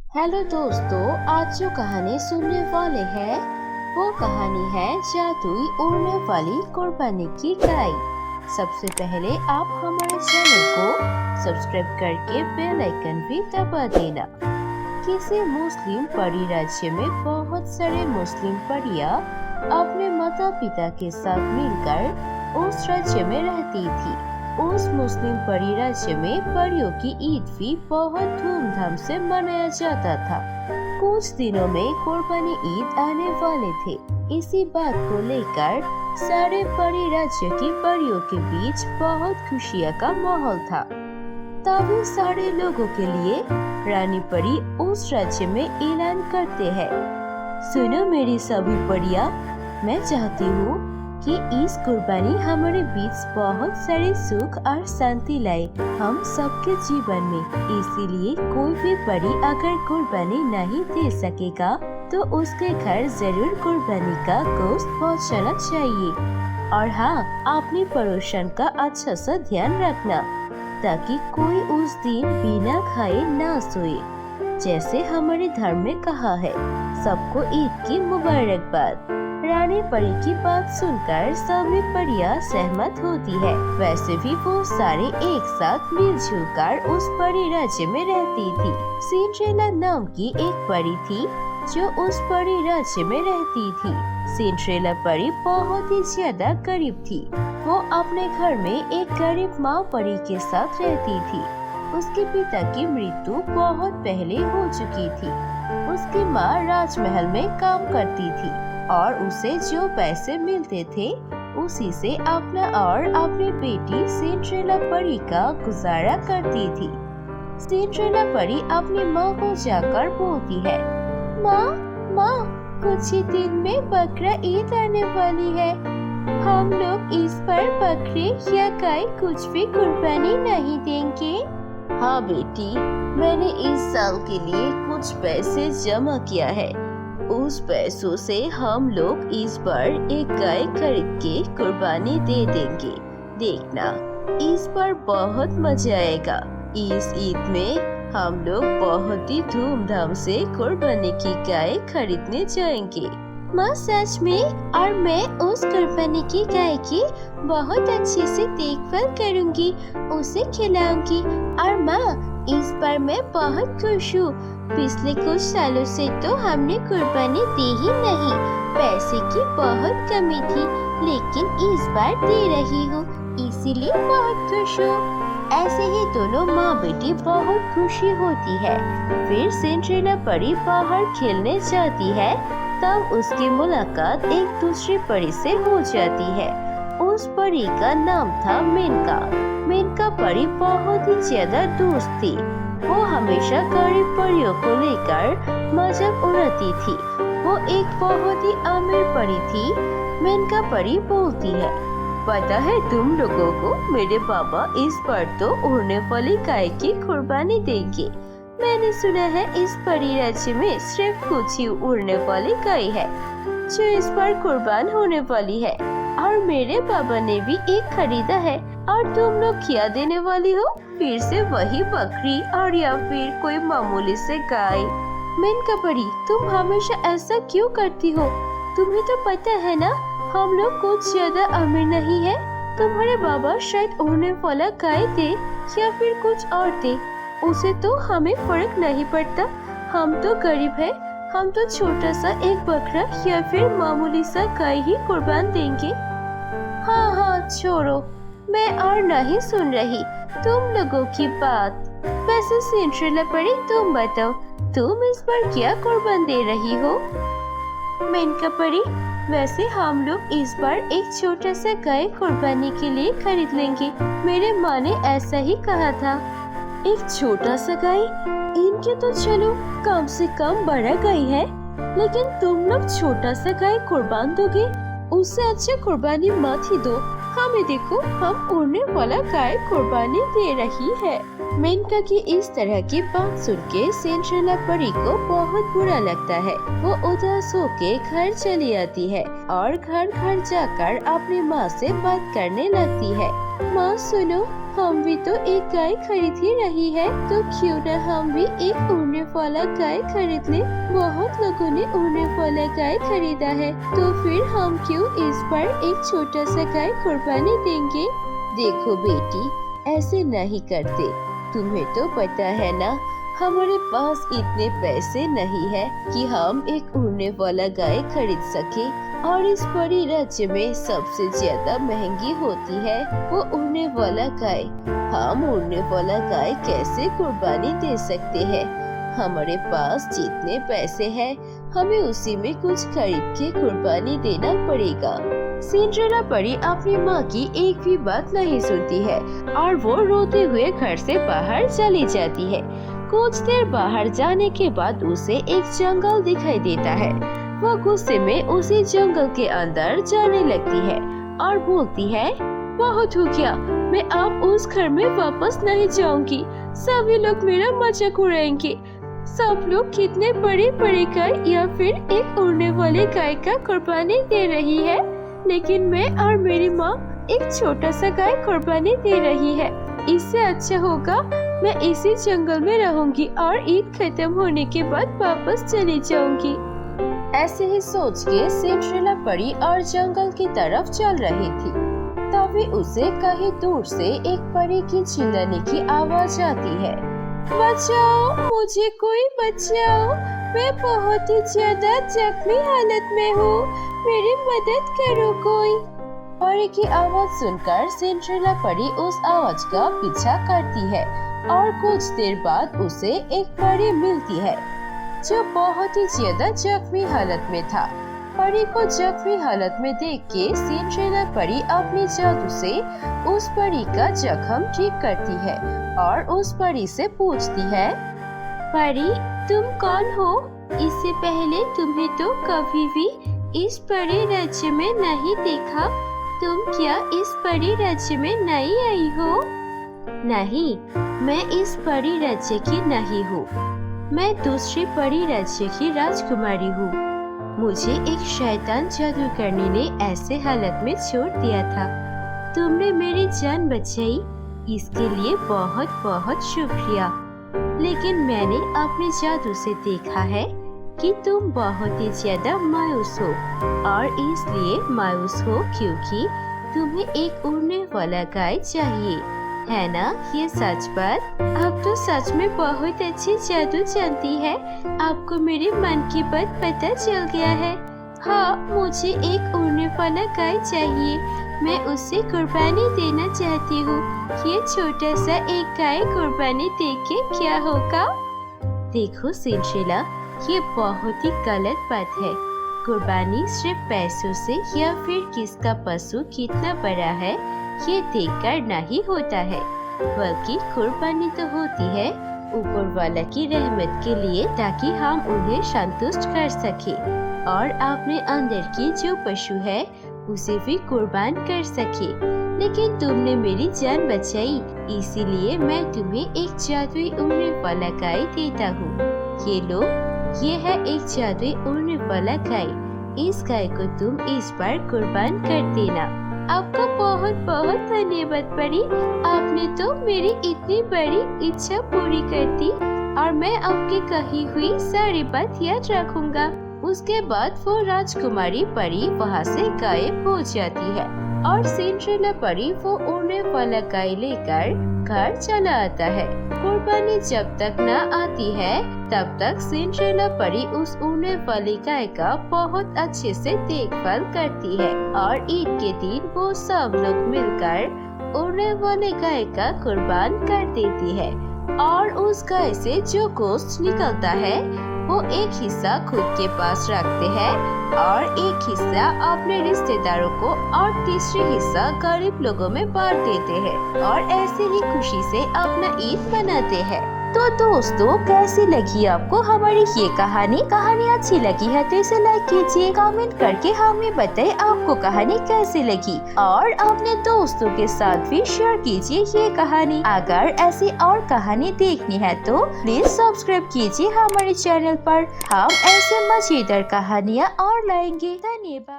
Hello दोस्तों, आज जो कहानी सुनने वाले हैं वो कहानी है जादुई उड़ने वाली कुर्बानी की गाय। सबसे पहले आप हमारे चैनल को सब्सक्राइब करके बेल आइकन भी दबा देना। किसी मुस्लिम परी राज्य में बहुत सारे मुस्लिम परियां अपने माता पिता के साथ मिलकर उस राज्य में रहती थी। उस मुस्लिम परी राज्य में परियों की ईद भी बहुत धूमधाम से मनाया जाता था। कुछ दिनों में कुर्बानी ईद आने वाले थे। इसी बात को लेकर सारे परी राज्य की परियों के बीच बहुत खुशियां का माहौल था। तभी सारे लोगों के लिए रानी परी उस राज्य में ऐलान करते हैं, सुनो मेरी सभी परियां, मैं चाहती हूँ कि इस कुर्बानी हमारे बीच बहुत सारे सुख और शांति लाए हम सबके जीवन में। इसीलिए कोई भी परी अगर कुर्बानी नहीं दे सकेगा तो उसके घर जरूर कुर्बानी का गोश्त पहुंचाना चाहिए। और हाँ, अपने पड़ोसन का अच्छा सा ध्यान रखना ताकि कोई उस दिन बिना खाए ना सोए। जैसे हमारे धर्म में कहा है, सबको ईद की मुबारकबाद। रानी परी की बात सुनकर सभी परियां सहमत होती है। वैसे भी वो सारे एक साथ मिलजुल कर उस परी राज्य में रहती थी। सिंड्रेला नाम की एक परी थी जो उस परी राज्य में रहती थी। सिंड्रेला परी बहुत ही ज्यादा गरीब थी। वो अपने घर में एक गरीब माँ परी के साथ रहती थी। उसके पिता की मृत्यु बहुत पहले हो चुकी थी। उसकी माँ राजमहल में काम करती थी और उसे जो पैसे मिलते थे उसी से अपना और अपनी बेटी सिंड्रेला परी का गुजारा करती थी। सिंड्रेला परी अपनी माँ को जाकर बोलती है, माँ, कुछ ही दिन में बकरा ईद आने वाली है। हम लोग इस पर बकरे या गाय कुछ भी कुर्बानी नहीं देंगे। हाँ बेटी, मैंने इस साल के लिए कुछ पैसे जमा किया है। उस पैसों से हम लोग इस बार एक गाय खरीद के कुर्बानी दे देंगे। देखना, इस बार बहुत मजा आएगा। इस ईद में हम लोग बहुत ही धूमधाम से कुर्बानी की गाय खरीदने जाएंगे। माँ सच में? और मैं उस कुर्बानी की गाय की बहुत अच्छे से देखभाल करूंगी, उसे खिलाऊंगी। और माँ, इस बार मैं बहुत खुश हूँ। पिछले कुछ सालों से तो हमने कुर्बानी दी ही नहीं। पैसे की बहुत कमी थी, लेकिन इस बार दे रही हूँ, इसीलिए बहुत खुश हूँ। ऐसे ही दोनों माँ बेटी बहुत खुशी होती है। फिर सिंड्रेला परी बाहर खेलने जाती है। तब उसकी मुलाकात एक दूसरी परी से हो जाती है। उस परी का नाम था मेनका। मेनका परी बहुत ही ज्यादा दोस्त थी। वो हमेशा गरीब परियों को लेकर मजाक उड़ाती थी। वो एक बहुत ही अमीर परी थी। मेनका परी बोलती है, पता है तुम लोगों को, मेरे पापा इस बार तो उड़ने वाली गाय की कुर्बानी देंगे। मैंने सुना है इस परी राज्य में सिर्फ कुछ ही उड़ने वाली गाय है जो इस बार कुर्बान होने वाली है। और मेरे पापा ने भी एक खरीदा है। और तुम लोग क्या देने वाली हो? फिर से वही बकरी और या फिर कोई मामूली से गाय? मेनका परी, तुम हमेशा ऐसा क्यों करती हो? तुम्हें तो पता है ना, हम लोग कुछ ज्यादा अमीर नहीं है। तुम्हारे बाबा शायद उड़ने वाला गाय दे या फिर कुछ और दे, उसे तो हमें फर्क नहीं पड़ता। हम तो गरीब है, हम तो छोटा सा एक बकरा या फिर मामूली सा गाय ही कुर्बान देंगे। हाँ, छोड़ो, मैं और नहीं सुन रही तुम लोगों की बात। वैसे सिंड्रेला परी, तुम बताओ, तुम इस बार क्या कुर्बान दे रही हो? मेनका परी, वैसे हम लोग इस बार एक छोटा सा गाय कुर्बानी के लिए खरीद लेंगे। मेरे माँ ने ऐसा ही कहा था। एक छोटा सा गाय? इनके तो चलो कम से कम बड़ा गाय है, लेकिन तुम लोग छोटा सा गाय कुर्बान दोगे? उससे अच्छा कुर्बानी मत ही दो। हमें देखो, हम उड़ने वाला गाय कुर्बानी दे रही है। मेनका की इस तरह की बात सुन के सिंड्रेला परी को बहुत बुरा लगता है। वो उदास होके घर चली आती है और घर घर जाकर अपनी माँ से बात करने लगती है। माँ सुनो, हम भी तो एक गाय खरीद ही रही है, तो क्यों न हम भी एक उड़ने वाला गाय खरीद ले। बहुत लोगों ने उड़ने वाला गाय खरीदा है, तो फिर हम क्यों इस बार एक छोटा सा गाय कुर्बानी देंगे। देखो बेटी, ऐसे नहीं करते। तुम्हें तो पता है ना, हमारे पास इतने पैसे नहीं है कि हम एक उड़ने वाला गाय खरीद सके, और इस बड़ी राज्य में सबसे ज्यादा महंगी होती है वो उड़ने वाला गाय। हम उड़ने वाला गाय कैसे कुर्बानी दे सकते हैं। हमारे पास जितने पैसे हैं, हमें उसी में कुछ खरीद के कुर्बानी देना पड़ेगा। सिंड्रेला परी अपनी माँ की एक भी बात नहीं सुनती है और वो रोते हुए घर से बाहर चली जाती है। कुछ देर बाहर जाने के बाद उसे एक जंगल दिखाई देता है। वो गुस्से में उसी जंगल के अंदर जाने लगती है और बोलती है, बहुत हो गया, मैं अब उस घर में वापस नहीं जाऊंगी। सभी लोग मेरा मजाक उड़ाएंगे। सब लोग कितने बड़े बड़े गाय या फिर एक उड़ने वाले गाय का कुर्बानी दे रही है, लेकिन मैं और मेरी माँ एक छोटा सा गाय कुर्बानी दे रही है। इससे अच्छा होगा मैं इसी जंगल में रहूंगी और ईद खत्म होने के बाद वापस चली जाऊंगी। ऐसे ही सोच के सिंड्रेला परी और जंगल की तरफ चल रही थी। तभी उसे कहीं दूर से एक परी की चिल्लाने की आवाज आती है, बचाओ, मुझे कोई बचाओ, मैं बहुत ही ज्यादा जख्मी हालत में हूँ, मेरी मदद करो कोई। परी की आवाज सुनकर सिंड्रेला परी उस आवाज का पीछा करती है और कुछ देर बाद उसे एक परी मिलती है जो बहुत ही ज्यादा जख्मी हालत में था। परी को जख्मी हालत में देख के सिंड्रेला परी अपनी जादू से उस परी का जख्म ठीक करती है और उस परी से पूछती है, परी तुम कौन हो? इससे पहले तुम्हें तो कभी भी इस परी राज्य में नहीं देखा। तुम क्या इस परी राज्य में नई आई हो? नहीं, मैं इस परी राज्य की नहीं हूँ। मैं दूसरी परी राज्य की राजकुमारी हूँ। मुझे एक शैतान जादूगरनी ने ऐसे हालत में छोड़ दिया था। तुमने मेरी जान बचाई, इसके लिए बहुत बहुत शुक्रिया। लेकिन मैंने अपने जादू से देखा है कि तुम बहुत ही ज्यादा मायूस हो, और इसलिए मायूस हो क्योंकि तुम्हें एक उड़ने वाला गाय चाहिए, है ना? ये सच बात? आप तो सच में बहुत अच्छी जादू जानती है। आपको मेरे मन की बात पता चल गया है। हाँ, मुझे एक उड़ने वाला गाय चाहिए। मैं उसे कुर्बानी देना चाहती हूँ। ये छोटा सा एक गाय कुर्बानी दे के क्या होगा? देखो सिंड्रेला, ये बहुत ही गलत बात है। कुर्बानी सिर्फ पैसों से या फिर किसका पशु कितना बड़ा है ये देखकर नहीं होता है, बल्कि कुर्बानी तो होती है ऊपर वाला की रहमत के लिए, ताकि हम उन्हें संतुष्ट कर सके और अपने अंदर की जो पशु है उसे भी कुर्बान कर सके। लेकिन तुमने मेरी जान बचाई, इसीलिए मैं तुम्हें एक जादुई उड़ने वाला गाय देता हूँ। ये लो, ये है एक जादुई उड़ने वाला गाय। इस गाय को तुम इस बार कुर्बान कर देना। आपका बहुत बहुत धन्यवाद परी। आपने तो मेरी इतनी बड़ी इच्छा पूरी कर दी, और मैं आपकी कही हुई सारी बात याद रखूंगा। उसके बाद वो राजकुमारी परी वहाँ से गायब हो जाती है और सिंड्रेला परी वो उड़ने वाला गाय लेकर घर चला आता है। कुर्बानी जब तक न आती है तब तक सिंड्रेला परी उस उड़ने वाली गाय का बहुत अच्छे से देखभाल करती है, और ईद के दिन वो सब लोग मिलकर उड़ने वाले गाय का कुर्बान कर देती है। और उस गाय से जो गोश्त निकलता है वो एक हिस्सा खुद के पास रखते हैं और एक हिस्सा अपने रिश्तेदारों को और तीसरी हिस्सा गरीब लोगों में बांट देते हैं, और ऐसे ही खुशी से अपना ईद मनाते हैं। तो दोस्तों, कैसी लगी आपको हमारी ये कहानी? कहानी अच्छी लगी है तो इसे लाइक कीजिए, कमेंट करके हमें बताइए आपको कहानी कैसी लगी, और अपने दोस्तों के साथ भी शेयर कीजिए ये कहानी। अगर ऐसी और कहानी देखनी है तो प्लीज सब्सक्राइब कीजिए हमारे चैनल पर। हम ऐसे मजेदार कहानियाँ और लाएंगे। धन्यवाद।